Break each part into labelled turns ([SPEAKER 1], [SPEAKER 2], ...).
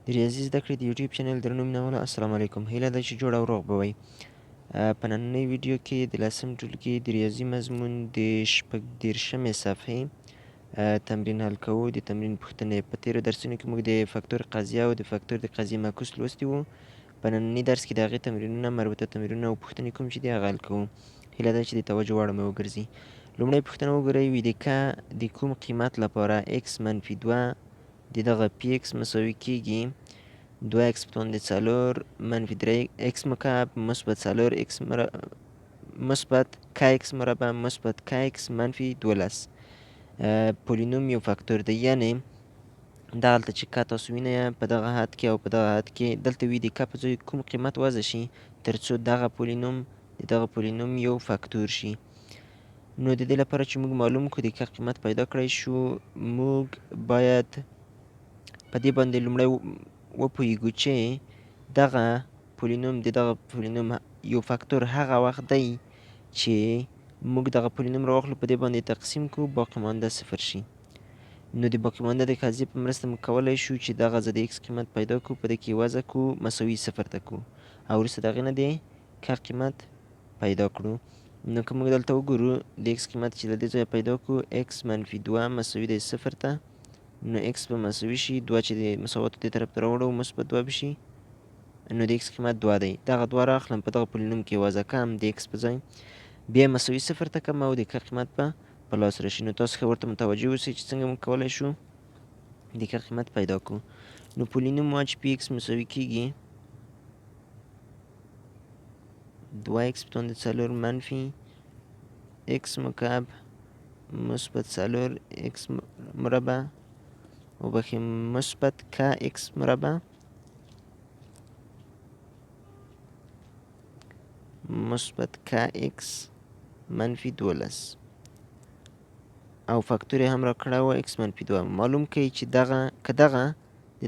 [SPEAKER 1] د ریاضي زده کړې د یوټیوب چینل درنو مینوالو السلام علیکم. هیله ده چې جوړ او روغ به وئ. په نننۍ ویډیو کې د 10م ټولګي د ریاضي مضمون د 14مې صفحې تمرین حل کوو. د تمرین پوښتنې په تېرو درسونو کې موږ د فاکتور قضیه او د فاکتور د قضیې معکوس لوستي وو. په ننني درس کې د هغې تمرینونه، مربوطه تمرینونه او پوښتنې کوم چې دي هغه حل کوو. هیله ده چې د توجه وړ مې وګرځي. لومړۍ پوښتنه وګورئ، ویدیکا د کوم قیمت لپاره x منفي 2 د دغه پی ایکس مساوي کیږي 2x په 4 منفي 3x مکعب مثبت 4x مثبت kx مربع مثبت kx منفي 12 پولینوم یو فاکتور دی. یعنې دغلته چې کا تاسو وینئ په دغه حد کې او په دغه حد کې دلته وي د کا په ځای کوم قیمت وضع شي تر څو دغه پولینوم یو فاکتور شي. نو د دې لپاره چې موږ معلوم کړو د کا قیمت پیدا کړی شو، موږ باید په دې باندې لومړی وپوهیږو چې دغه پولینوم یو فاکتور هغه وخت دی چې موږ دغه پولینوم راواخلو، په دې باندې تقسیم کړو، باقي مانده صفر شي. نو د باقي مانده د قضیې په مرسته موږ کولی شو چې دغه د x قیمت پیدا کړو، په دې کې وضع کړو، مساوي صفر ته کړو او وروسته د هغې نه د کا قیمت پیدا کړو. نو که موږ دلته وګورو د x قیمت چې له دې ځایه پیدا کړو x منفي 2 مساوي دی صفر ته، نو x به مساوي شي 2 چې د مساواتو دې طرف ته راوړو مثبت 2 به شي، نو د x قیمت 2 دی. دغه 2 راخلم په دغه پولینوم کې وضع کړم د x په ځای، بیا مساوي صفر ته کړم او د کا قیمت په لاس راشي. نو تاسو ښه ورته متوجه اوسئ چې څنګه موږ کولی شو د کا قیمت پیدا کړو. نو پولینوم ما چې پی ایکس مساوي کیږي 2x په 4 منفي x مکعب مثبت 4x مربع وبخښئ مثبت kx مربع مثبت kx منفي 12 او فاکتور هم را کړی و x منفي 2. معلوم کړئ چې که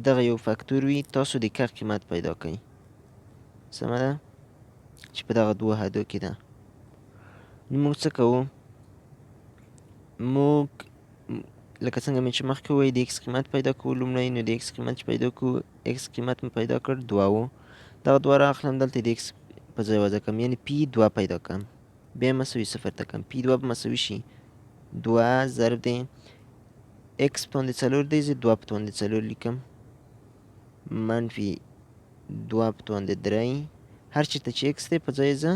[SPEAKER 1] دغه یو فاکتور وي تاسو د کا قیمت پیدا کړئ. سمه ده چې په دغه دوه حدو کې ده. نو موږ څه کوو؟ موږ لکه څنګه مې چې مخکې وویل د x قیمت پیدا کوو لومړی. نو د x قیمت چې پیدا کوو x قیمت مې پیدا کړ 2 و، دغه 2 رااخلم دلته د x په ځای وضع کړم، یعنې پی 2 پیدا کړم، بیا مساوي صفر ته کړم. پی 2 به مساوي شي 2 ضرب د x په 4 دی، زه 2 په 4 لیکم منفي 2 په 3 هر چېرته چې x دی په ځای زه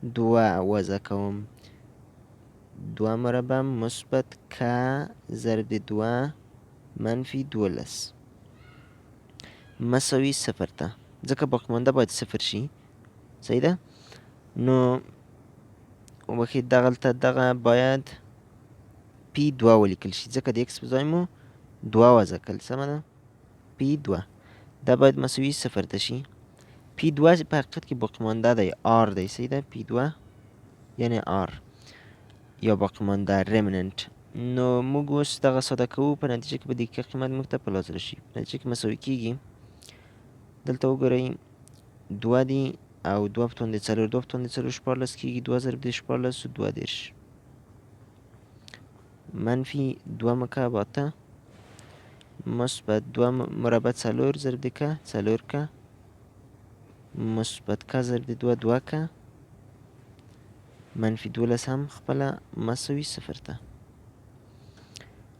[SPEAKER 1] 2 وضع کوم. 2 مربع مثبت k ضرب د 2 منفي 12 مساوي صفر ته، ځکه باقي مانده باید صفر شي. صحیح ده؟ نو وبخښئ دغه باید پی 2 ولیکل شي، ځکه د x په ځای مو 2 وضع کړل. سمه ده؟ پی 2 دا باید مساوي صفر ته شي. پی 2 په حقیقت کې باقي مانده دی، آر دی. صحیح ده؟ پی 2 یعنې آر یا باقي مانده ریمننټ. نو موږ اوس دغه ساده کوو، په نتیجه کې به د کا قیمت موږ ته په لاس راشي. په نتیجه کې مساوي کیږي، دلته وګورئ 2 دی او 2 په 4 2 په 4 14 کیږي، 2 ضرب د 14 22 منفي 2 مکعب 8 مثبت 2 مربع 4 ضرب د کا 4 کا مثبت کا ضرب د 2 2 کا منفي 12 هم خپله مساوي صفر ته.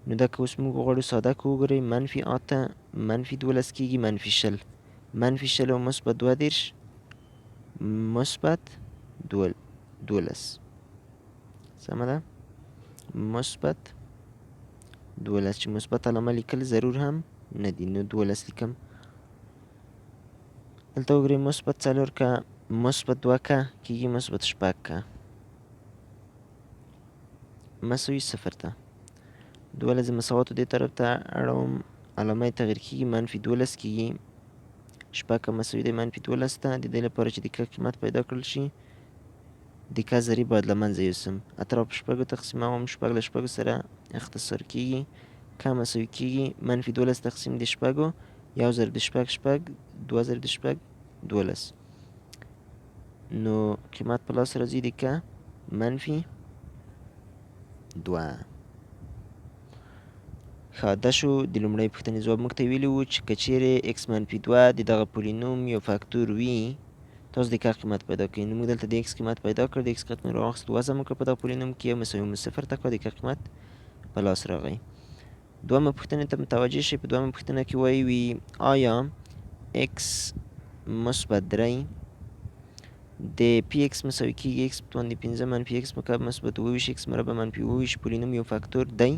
[SPEAKER 1] نو دا که اوس موږ غواړو ساده کړو، وګورئ منفي 8 منفي 12 کیږي منفي 20 منفي 20 او مثبت 22 مثبت 12. سمه ده؟ مثبت 12 چې مثبت علامه لیکل ضرور هم نه دي، نو 12 لیکم. دلته وګورئ مثبت 4 کا مثبت 2 کا کیږي مثبت 6 کا مساوي صفر ته. 12 مساواتو دې طرف ته اړوم، علامه یې تغییر کیږي منفي 12 کیږي. 6 کا مساوي دی منفي 12 ته. د دې لپاره چې د کا قیمت پیدا کړل شي د کا ذرې باید له منځه یوسم. 8 په 6 تقسیموم، 6 له 6 سره اختصار کیږي، کا مساوي کیږي منفي 12 تقسیم د 6 1 ضرب د 6 6 2 ضرب د 6 12. نو قیمت په لاس راځي د کا منفي 2. ښه دا شو د لومړۍ پوښتنې ځواب. موږ ته ویلي وو چې که چیرې x منفي 2 د دغه پولینوم یو فاکتور وي، تاسو د کار قیمت پیدا کوئ. نو موږ دلته د x قیمت پیدا کړ، د x قیمت مو راواخیست، وضع مو کړ په دغه پولینوم کې، یو مساوي مو 0 ته کړ، د کار قیمت په لاس راغی. دویمه پوښتنې ته متوجه شئ. په دویمه پوښتنه کې وایي وي آیا x مثبت 3 د پی ایکس مساوي کېږي x په توان د 5 منفي x مکعب مثبت 28 x مربع منفي 28 پولینوم یو فاکتور دی؟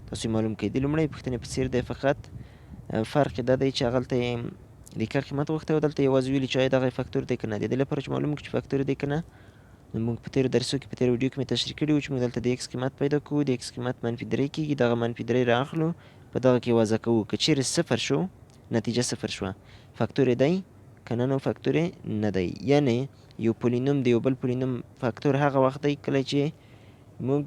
[SPEAKER 1] تاسو معلوم کړئ. د لومړۍ پوښتنې په څېر دی، فقط فرق یې دا دی چې هغلته یې د کار قیمت غوښتی او دلته یوازې ویلي چې آیا دغه فاکتور دی که نه. د دې لپاره چې معلوم کړو چې فاکتور دی که نه، نو موږ په تېرو درسو کې په تېرو ویډیو کې مې تشریح کړي وو چې موږ دلته د x قیمت پیدا کوو، د x قیمت منفي 3 کېږي، دغه منفي 3 رااخلو، په دغه کې وضع کوو. که چیرې 0 شو، نتیجه 0 شوه، فاکتور یې دی که نه، نو فاکتور یې نه دی. یعنې یو پولینوم د یو بل پولینوم فاکتور هغه وخت دی کله چې موږ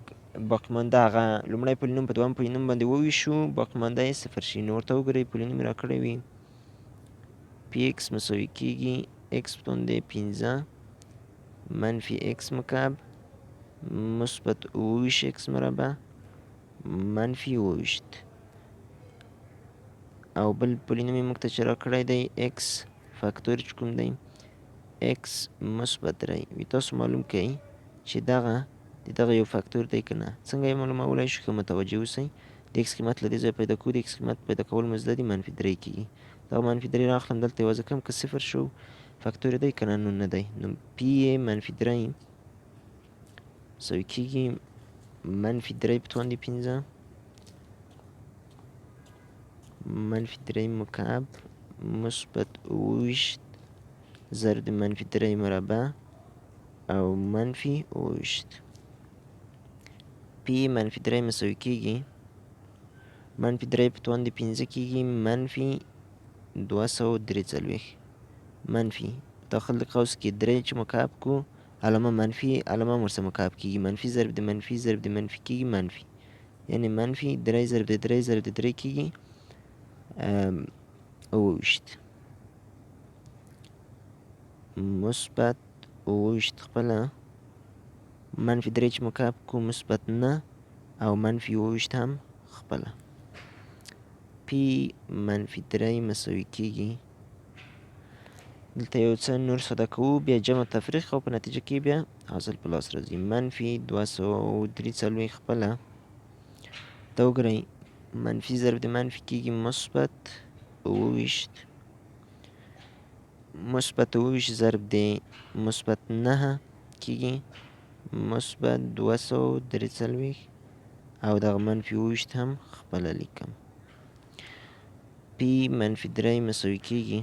[SPEAKER 1] باقیمانده هغه لومړی پولینوم په دویم پولینوم باندې وویشو، باقیمانده یې 0 شي. نو ورته وګورئ پولینوم یې راکړی وي پی ایکس مساوي کېږي x په توان د 15 منفي x مکعب مثبت 28 x مربع منفي 28، او بل پولینوم یې موږ ته چې راکړی دی x فاکتور چې کوم دی x مثبت 3 وي. تاسو معلوم کړئ چې دغه د دغه یو فاکتور دی که نه. څنګه یې معلومولی شو؟ ښه متوجه اوسئ. د x قیمت له دې ځایه پیدا کوو، د x قیمت پیدا کول مو زده دي، منفي 3 کېږي. دغه منفي 3 رااخلم، دلته یې وضع کړم، که 0 شو فاکتور یې دی که نه، نو نه دی. نو پی یې منفي 3 مساوي کېږي منفي 3 په توان د 15 منفي 3 مکعب مثبت 28 ضرب د منفي 3 مربع او منفي 28. پی منفي 3 مساوي کېږي منفي 3 په توان د 15 کېږي منفي 243 منفي داخل د قوس کې 3 چې مکعب کو، علامه منفي، علامه هم ورسره مکعب کېږي، منفي ضرب د منفي ضرب د منفي کېږي منفي، یعنې منفي 3 ضرب د 3 ضرب د 3 کېږي 28 مثبت 28 خپله منفي 3 چې مکعب کو مثبت 9 او منفي 28 هم خپله. پی منفي 3 مساوي کېږي، دلته یو څه نور ساده کوو، بیا جمع تفریق او په نتیجه کې بیا حاصل په لاس راځي. منفي 243 خپله ته وګورئ، منفي ضرب د منفي کېږي مثبت 28 مثبت 28 ضرب د مثبت 9 کېږي مثبت 243 او دغه منفي 28 هم خپله لیکم. پی منفي 3 مساوي کېږي،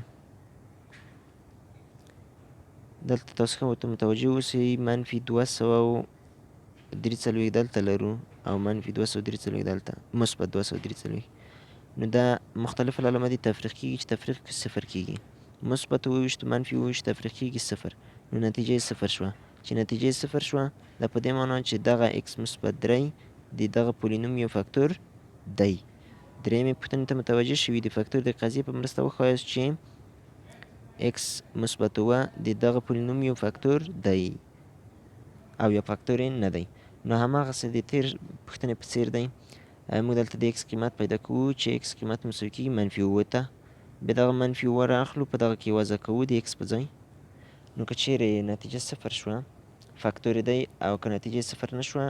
[SPEAKER 1] دلته تاسو ښه ورته متوجه اوسئ، منفي 243 دلته لرو او منفي 243 دلته مثبت 243. نو دا مختلف علامه دي تفریق کېږي چې تفریق کې 0 کېږي. مثبت 28 منفي 28 تفریق کېږي 0، نو نتیجه یې 0 شوه. چې نتیجه یې 0 شوه، دا په دې معنا چې دغه x مثبت 3 د دغه پولینوم یو فاکتور دی. درېیمې پوښتنې ته متوجه شوي، د فاکتور د قضیې په مرسته وښایاست چې x مثبت 7 د دغه پولینوم یو فاکتور دی او یا فاکتور یې نه دی. نو هماغسې د تېر پوښتنې په څېر دی، موږ دلته د x قیمت پیدا کوو چې x قیمت مساوي کېږي منفي 7 ته، بیا دغه منفي 7 رااخلو، په دغه کې وضع کوو د x په ځای. نو که چیرې نتیجه 0 شوه فاکتور یې دی، او که نتیجه 0 نه شوه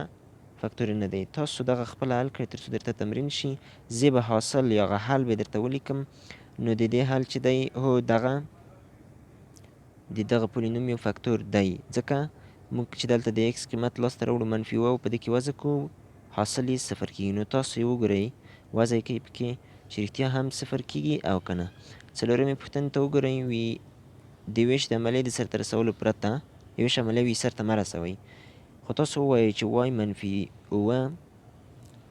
[SPEAKER 1] فاکتور یې نه دی. تاسو دغه خپله حل کړئ تر څو درته تمرین شي. زه به حاصل یا هغه حل به درته ولیکم. نو د دې حل چې دی، هو دغه د دغه پولینوم یو فاکتور دی، ځکه موږ چې دلته د x قیمت لاسته راوړو منفي 7 او په دې کې وضع کوو، حاصل یې 0 کېږي. نو تاسو یې وګورئ، وضع یې کوئ پکې چې رښتیا هم 0 کېږي او که نه. څلورمې پوښتنې ته وګورئ، وي د ویش د عملیې د سرته رسولو پرته د ویش عملیه وي سرته مه رسوئ، خو تاسو ووایئ چې y منفي 7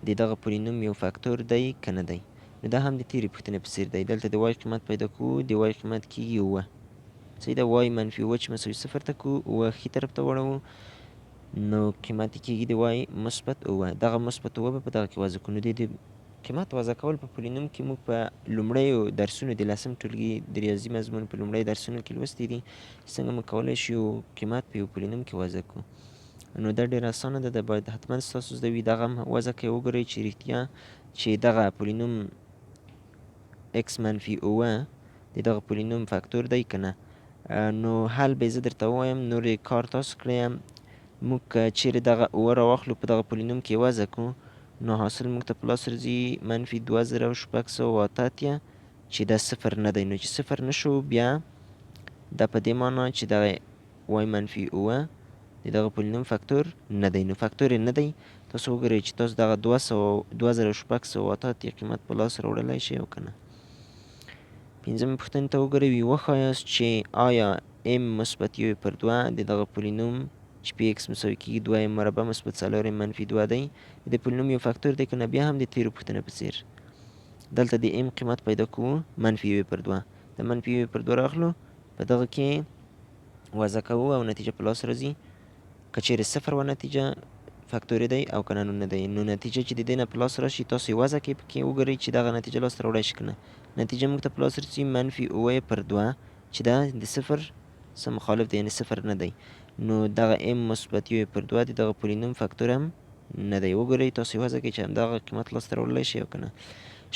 [SPEAKER 1] د دغه پولینوم یو فاکتور دی که نه دی. نو دا هم د تېرې پوښتنې په څېر دی، دلته د y قیمت پیدا کوو، د y قیمت کېږي 7 صحیح ده. y منفي 7 چې مساوي 0 ته کوو، 7 ښي طرف ته واړوو، نو قیمت یې کېږي د y مثبت 7. دغه مثبت 7 به په دغه کې وضع کوو. نو د قیمت وضع کول په پولینوم کې موږ په لومړیو درسونو د 10م ټولګي د ریاضي مضمون په لومړیو درسونو کې لوستي دي، څنګه موږ کولی شو یو قیمت په یو پولینوم کې وضع کړو. نو دا ډېره اسانه ده، دا باید حتما ستاسو زده وي. دغه هم وضع کوئ، وګورئ چې رښتیا چې دغه پولینوم x منفي اوه د دغه پولینوم فاکتور دی که نه. نو حل به زه درته ووایم، نور یې کار تاسو کړی یم. موږ که چیرې دغه اوه راواخلو په دغه پولینوم کې وضع کړو، نو حاصل موږ ته په لاس راځي -2680 چې دا صفر نه دی. نو چې صفر نه شو بیا دا په دې معنا چې دغه y منفي اوه د دغه پولینوم فاکتور نه دی. نو فاکتور یې نه دی. تاسو وګورئ چې تاسو دغه 2680 قیمت په لاس راوړلی شئ او که نه. پنځمې پوښتنې ته وګورئ، وښایاست چې آیا m مثبت 1/2 د دغه پولینوم چې پی ایکس مساوي کېږي 2m مربع مثبت 4m منفي 2 دی د پولینوم یو فاکتور دی که نه. بیا هم د تېرو پوښتنو په څېر دلته د m قیمت پیدا کوو -1/2 د -1/2 راغلو، په دغه کې وضع کوو او نتیجه په لاس راځي. که چیرې صفر وه نتیجه فاکتوري دی او که نه نو نه دی. نو نتیجه چې د دې نه په لاس راشي تاسو یې وضع کړئ، پکې وګورئ چې دغه نتیجه لاسته راوړی شي که نه. نتیجه موږ ته په لاس رسي -2 چې دا د صفر سره مخالف دی، یعنې صفر نه دی. نو دغه m مثبت 1/2 د دغه پولینوم فاکتور هم نه دی. وګورئ تاسو یې وضع کړئ چې همدغه قیمت لاسته راوړلی شي او که نه.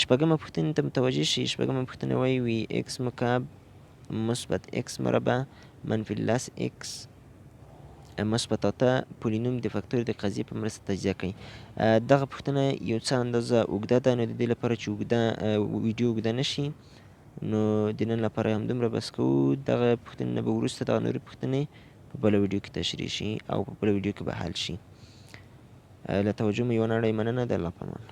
[SPEAKER 1] شپږمه پوښتنې ته متوجه شئ. شپږمه پوښتنه وایي x مکعب مثبت x مربع منفي لس x مثبت 8 پولینوم د فاکتور د قضیې په مرسته تجزیه کړئ. دغه پوښتنه یو څه اندازه اوږده ده، نو د دې لپاره چې ویډیو اوږده نه شي، نو د نن لپاره همدومره بس کوو. دغه پوښتنې نه به وروسته دغه نورې پوښتنې په بله ویډیو کې تشریح شي او په بله ویډیو کې به حل شي. له توجه مو یوه نړۍ مننه. د الله په امان.